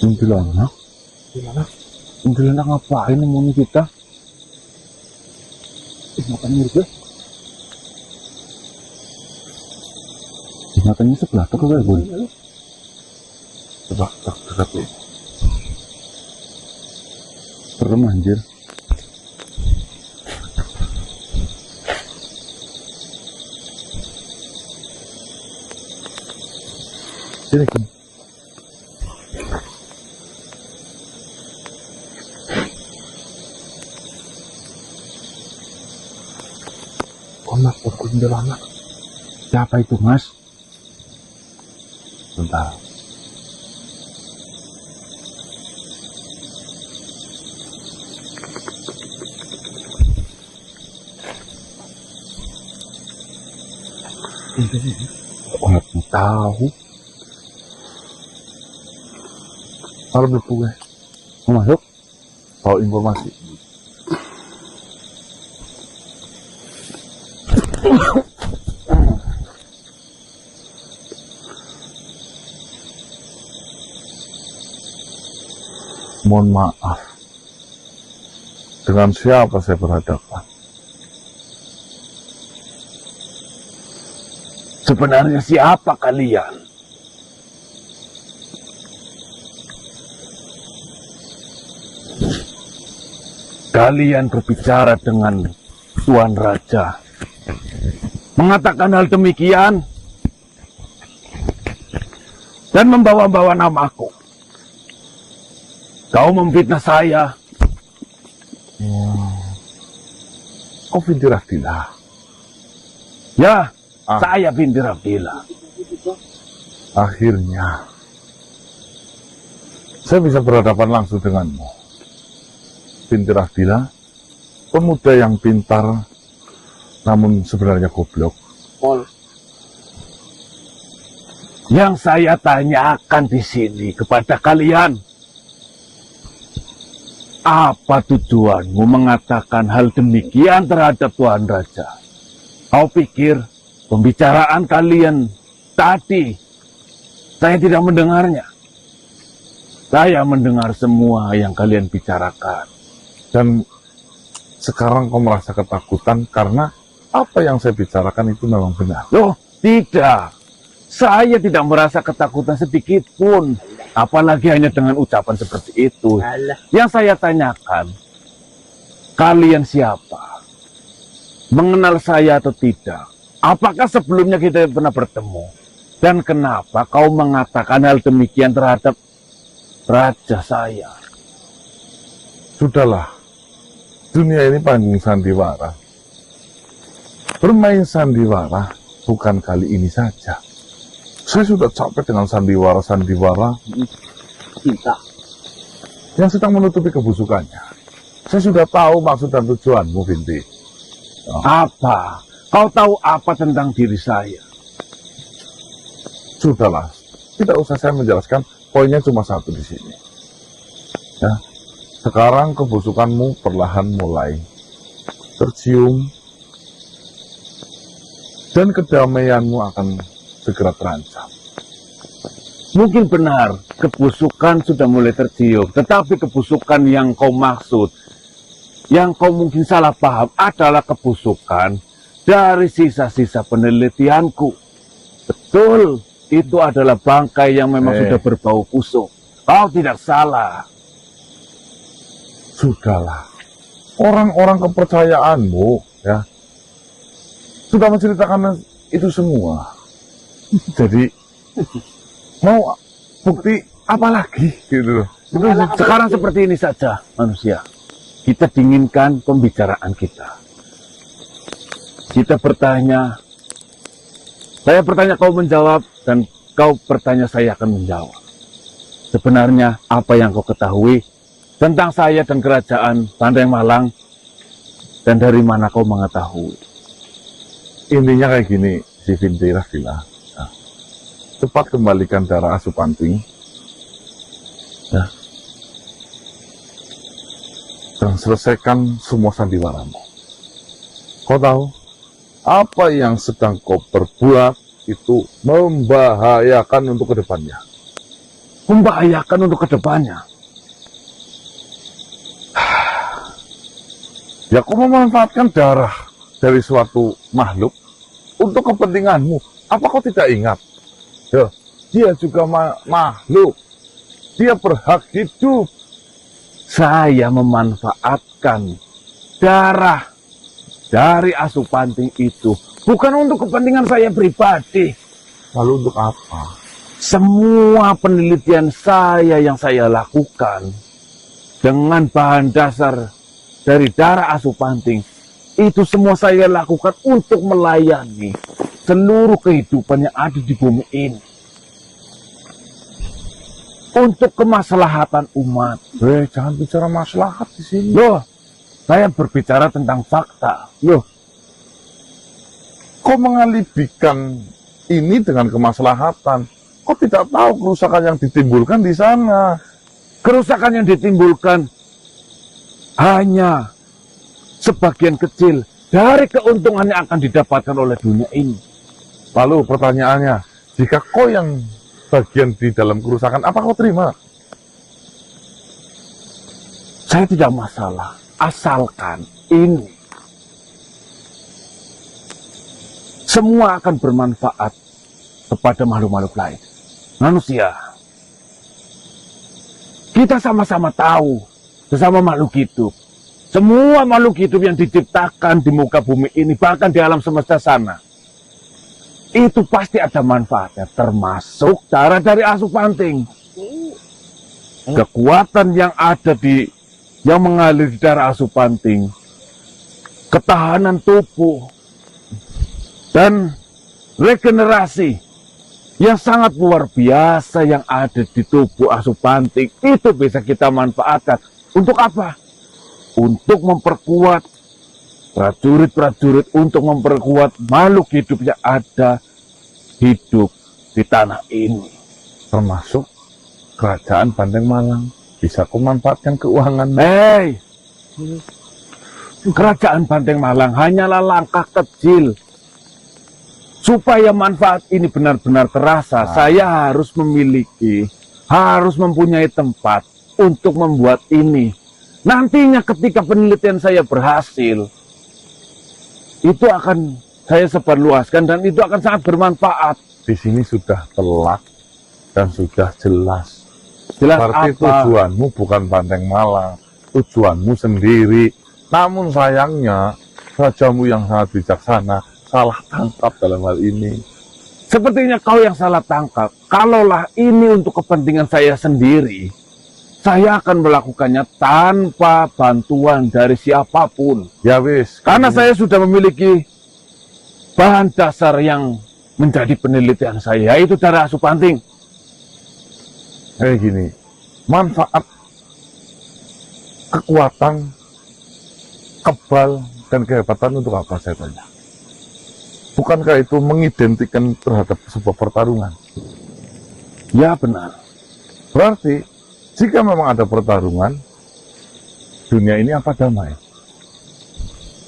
Kuntilanak? Gimana? Kuntilanak ngapain nemuin kita? Matanya mirip ya? Matanya sebelah tuh kayak gue. Coba dekat dulu. Serem anjir. Sini kan. Konak kuntilanak. Siapa itu, Mas? Bentar. Aku tahu. Kalau belum gue. Mau masuk? Tahu informasi. Mohon maaf. Dengan siapa saya berhadapan? Sebenarnya siapa kalian? Kalian berbicara dengan Tuan Raja, mengatakan hal demikian, dan membawa-bawa namaku. Kau memfitnah saya. Kau binti Rafila? Ya, saya binti Rafila. Akhirnya saya bisa berhadapan langsung denganmu. Binti Rafila, pemuda yang pintar namun sebenarnya goblok. Yang saya tanyakan di sini kepada kalian, apa tujuanmu mengatakan hal demikian terhadap Tuan Raja? Kau pikir pembicaraan kalian tadi saya tidak mendengarnya? Saya mendengar semua yang kalian bicarakan. Dan sekarang kau merasa ketakutan karena apa yang saya bicarakan itu memang benar. Loh, tidak. Saya tidak merasa ketakutan sedikit pun. Apalagi hanya dengan ucapan seperti itu. Yang saya tanyakan, kalian siapa? Mengenal saya atau tidak? Apakah sebelumnya kita pernah bertemu? Dan kenapa kau mengatakan hal demikian terhadap raja saya? Sudahlah, dunia ini panggung sandiwara. Bermain sandiwara bukan kali ini saja. Saya sudah capek dengan sandiwara-sandiwara Kita. yang sedang menutupi kebusukannya. Saya sudah tahu maksud dan tujuanmu, Binti. Apa? Kau tahu apa tentang diri saya? Sudahlah, tidak usah saya menjelaskan. Poinnya cuma satu di sini. Ya, sekarang kebusukanmu perlahan mulai tercium dan kedamaianmu akan segera terancam. Mungkin benar, kebusukan sudah mulai tercium. Tetapi kebusukan yang kau maksud, yang kau mungkin salah paham adalah kebusukan dari sisa-sisa penelitianku. Betul, itu adalah bangkai yang memang sudah berbau busuk. Kau tidak salah. Sudahlah, orang-orang kepercayaanmu ya sudah menceritakan itu semua. Jadi mau bukti apa lagi gitu loh. Sekarang seperti ini saja manusia. Kita dinginkan pembicaraan kita. Kita bertanya, saya bertanya kau menjawab, dan kau bertanya saya akan menjawab. Sebenarnya apa yang kau ketahui tentang saya dan kerajaan Pandai Malang, dan dari mana kau mengetahui? Intinya kayak gini, si Binti Rafila. Cepat kembalikan darah Asupanting ya, dan selesaikan semua sandiwaramu. Kau tahu apa yang sedang kau perbuat itu membahayakan untuk kedepannya. membahayakan untuk kedepannya. Ya, kau memanfaatkan darah dari suatu makhluk untuk kepentinganmu. Apa kau tidak ingat? Ya, dia juga makhluk. Dia berhak hidup. Saya memanfaatkan darah dari Asupanting itu bukan untuk kepentingan saya pribadi. Lalu untuk apa? Semua penelitian saya yang saya lakukan dengan bahan dasar dari darah Asupanting itu semua saya lakukan untuk melayani seluruh kehidupan yang ada di bumi ini, untuk kemaslahatan umat. Jangan bicara maslahat di sini. Loh, saya berbicara tentang fakta. Loh, kau mengalibikan ini dengan kemaslahatan. Kau tidak tahu kerusakan yang ditimbulkan di sana. Kerusakan yang ditimbulkan hanya sebagian kecil dari keuntungan yang akan didapatkan oleh dunia ini. Lalu pertanyaannya, jika kau yang bagian di dalam kerusakan, apa kau terima? Saya tidak masalah, asalkan ini semua akan bermanfaat kepada makhluk-makhluk lain. Manusia, kita sama-sama tahu, sesama makhluk hidup, semua makhluk hidup yang diciptakan di muka bumi ini, bahkan di alam semesta sana, itu pasti ada manfaatnya, termasuk darah dari Asupanting. Kekuatan yang ada yang mengalir di darah Asupanting, ketahanan tubuh, dan regenerasi yang sangat luar biasa yang ada di tubuh Asupanting, itu bisa kita manfaatkan. Untuk apa? Untuk memperkuat prajurit-prajurit, untuk memperkuat makhluk hidup yang ada hidup di tanah ini. Termasuk kerajaan Banteng Malang. Bisa kau manfaatkan keuangan. Hei, kerajaan Banteng Malang hanyalah langkah kecil. Supaya manfaat ini benar-benar terasa, saya harus mempunyai tempat untuk membuat ini. Nantinya ketika penelitian saya berhasil, itu akan saya sebarluaskan dan itu akan sangat bermanfaat. Di sini sudah telak dan sudah jelas. Jelas Berarti apa? tujuanmu bukan Banteng Malang, tujuanmu sendiri. Namun sayangnya, rajamu yang sangat bijaksana salah tangkap dalam hal ini. Sepertinya kau yang salah tangkap. Kalaulah ini untuk kepentingan saya sendiri, saya akan melakukannya tanpa bantuan dari siapapun. Ya wis, Karena saya sudah memiliki bahan dasar yang menjadi penelitian saya, yaitu darah Asupanting. kayak gini, manfaat, kekuatan, kebal, dan kehebatan untuk apa saya tanya? Bukankah itu mengidentikan terhadap sebuah pertarungan? Ya benar. Berarti, jika memang ada pertarungan, dunia ini apa damai?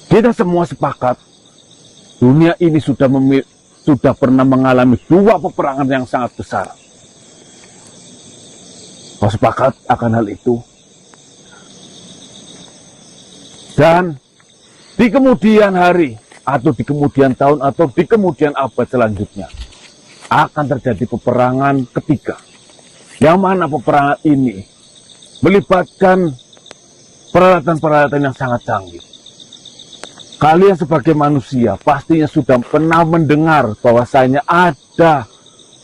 Kita semua sepakat, dunia ini sudah pernah mengalami dua peperangan yang sangat besar. Kau sepakat akan hal itu? Dan di kemudian hari, atau di kemudian tahun, atau di kemudian abad selanjutnya, akan terjadi peperangan ketiga. Yang mana peperangan ini melibatkan peralatan-peralatan yang sangat canggih. Kalian sebagai manusia pastinya sudah pernah mendengar bahwasanya ada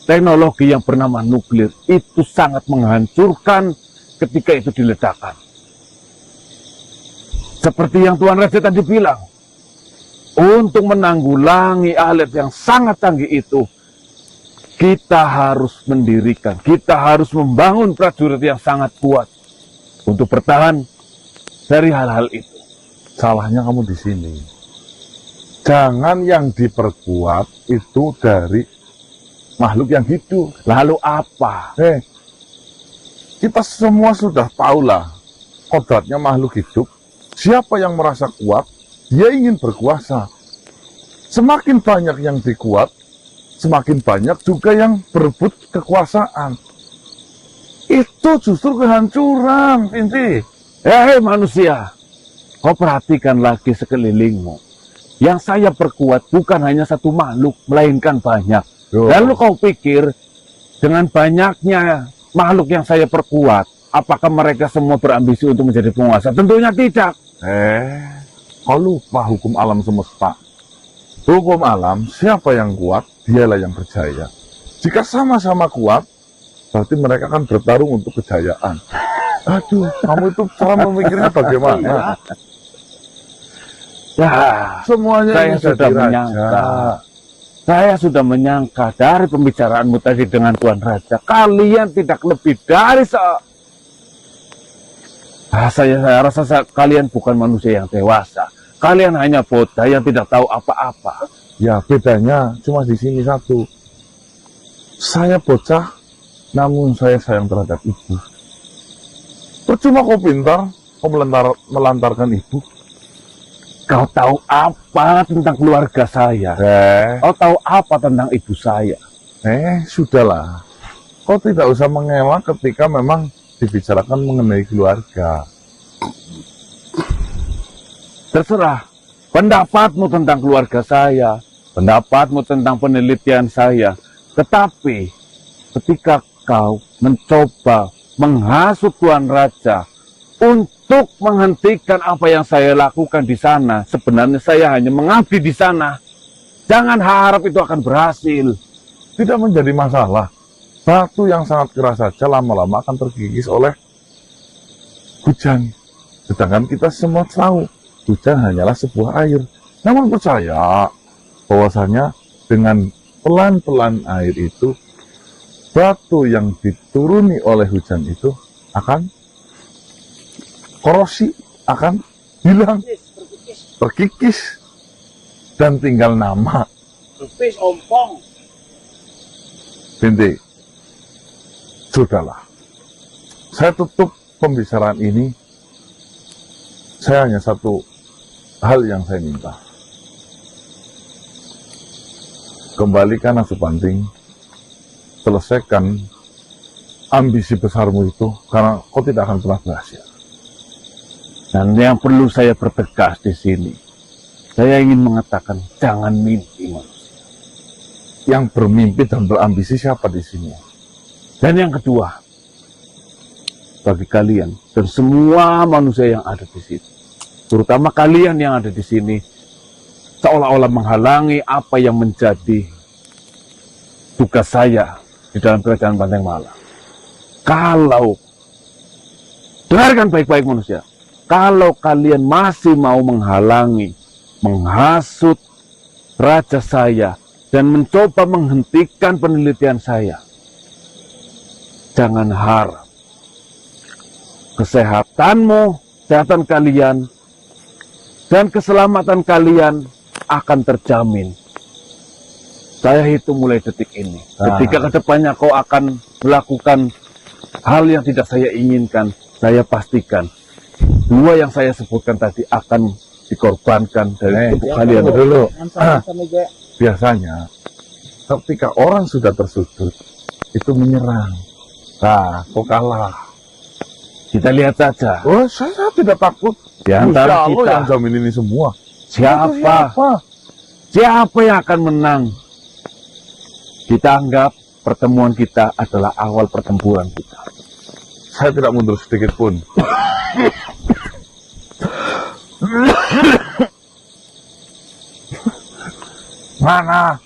teknologi yang bernama nuklir. Itu sangat menghancurkan ketika itu diledakkan. Seperti yang Tuan Raja tadi bilang, untuk menanggulangi alat yang sangat canggih itu, kita harus mendirikan, kita harus membangun prajurit yang sangat kuat untuk bertahan dari hal-hal itu. Salahnya kamu di sini. Jangan yang diperkuat itu dari makhluk yang hidup. Lalu apa? Kita semua sudah tahulah kodratnya makhluk hidup. Siapa yang merasa kuat, dia ingin berkuasa. Semakin banyak yang dikuat, semakin banyak juga yang berebut kekuasaan. Itu justru kehancuran, Pinti. Hei manusia, kau perhatikan lagi sekelilingmu. Yang saya perkuat bukan hanya satu makhluk, melainkan banyak. Yo. Lalu kau pikir, dengan banyaknya makhluk yang saya perkuat, apakah mereka semua berambisi untuk menjadi penguasa? Tentunya tidak. Kau lupa hukum alam semesta. Hukum alam, siapa yang kuat, dialah yang berjaya. Jika sama-sama kuat, berarti mereka akan bertarung untuk kejayaan. Aduh, kamu itu cara memikirnya bagaimana? Ya, Semuanya saya ini sudah jadi raja. menyangka. Saya sudah menyangka dari pembicaraanmu tadi dengan Tuan Raja, kalian tidak lebih dari saya rasa kalian bukan manusia yang dewasa. Kalian hanya bocah yang tidak tahu apa-apa. Ya, bedanya cuma di sini satu. Saya bocah, namun saya sayang terhadap ibu. Percuma kau pintar, kau melantarkan ibu. Kau tahu apa tentang keluarga saya? Kau tahu apa tentang ibu saya? Sudahlah. Kau tidak usah mengelak ketika memang dibicarakan mengenai keluarga. Terserah. Pendapatmu tentang keluarga saya, pendapatmu tentang penelitian saya. Tetapi ketika kau mencoba menghasut Tuan Raja untuk menghentikan apa yang saya lakukan di sana, sebenarnya saya hanya mengabdi di sana. Jangan harap itu akan berhasil. Tidak menjadi masalah. Batu yang sangat keras saja lama-lama akan terkikis oleh hujan. Sedangkan kita semua tahu, hujan hanyalah sebuah air. Namun percaya bahwasanya dengan pelan-pelan air itu, batu yang dituruni oleh hujan itu akan korosi, akan hilang, terkikis, dan tinggal nama. Terus ompong. Binti, sudahlah. Saya tutup pembicaraan ini. Saya hanya satu hal yang saya minta. Kembalikan Asupanting, selesaikan ambisi besarmu itu, karena kau tidak akan pernah berhasil. Dan yang perlu saya pertegas di sini, saya ingin mengatakan jangan mimpi manusia. Yang bermimpi dan berambisi siapa di sini? Dan yang kedua, bagi kalian dan semua manusia yang ada di sini, terutama kalian yang ada di sini, seolah-olah menghalangi apa yang menjadi tugas saya di dalam kerajaan Banteng Malang. Kalau, dengarkan baik-baik manusia, kalau kalian masih mau menghalangi, menghasut raja saya, dan mencoba menghentikan penelitian saya, jangan harap kesehatanmu, kesehatan kalian, dan keselamatan kalian akan terjamin. Saya hitung mulai detik ini. Ketika kedepannya kau akan melakukan hal yang tidak saya inginkan, saya pastikan dua yang saya sebutkan tadi akan dikorbankan dari tubuh kalian. Dulu, Sama juga. biasanya ketika orang sudah tersudut, itu menyerang. Nah, kau kalah. Kita lihat saja. Oh, saya tidak takut. Di antara Gusti Allah kita, yang jamin ini semua. siapa yang akan menang? Kita anggap pertemuan kita adalah awal pertempuran kita. Saya tidak mundur sedikit pun. Mana?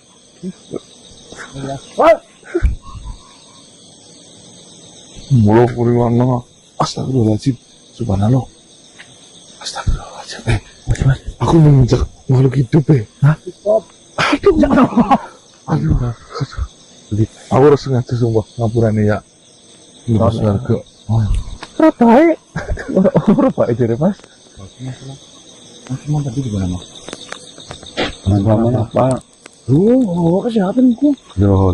Mulu kuriwana. Astagfirullahaladzim. Subhanallah. Astagfirullahaladzim. Mas, aku menginjak makhluk hidup Stop. Aduh. Aku harus sengaja sumpah ngapurannya ya. Lepas harga. Ora baik. Ora baik jare Mas. Mas mau tadi di mana mas? Apa? Kesehatan ku. Yo,